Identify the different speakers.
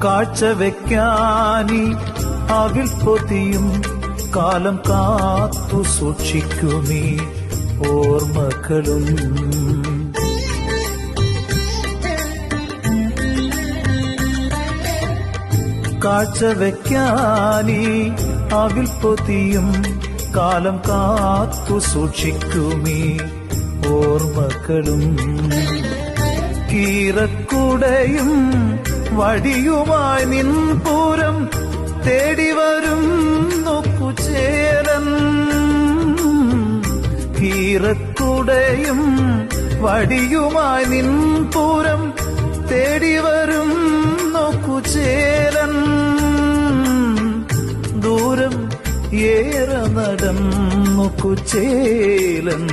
Speaker 1: കാഴ്ചവെക്കാനീ അവിൽ പൊതിയും കാലം കാത്തു സൂക്ഷിക്കുമീ ഓർമ്മകളും. കാഴ്ചവെക്കാനീ അവിൽ പൊതിയും കാലം കാത്തു സൂക്ഷിക്കുമീ ഓർമ്മകളും. കീറക്കുടയും വടിയുമായി നിൻപൂരം തേടിവരും നോക്കുചേലൻ. കീറക്കുടയും വടിയുമായി നിൻപൂരം തേടിവരും നോക്കുചേലൻ. ദൂരം ഏറെ നടന്നു കുചേലൻ.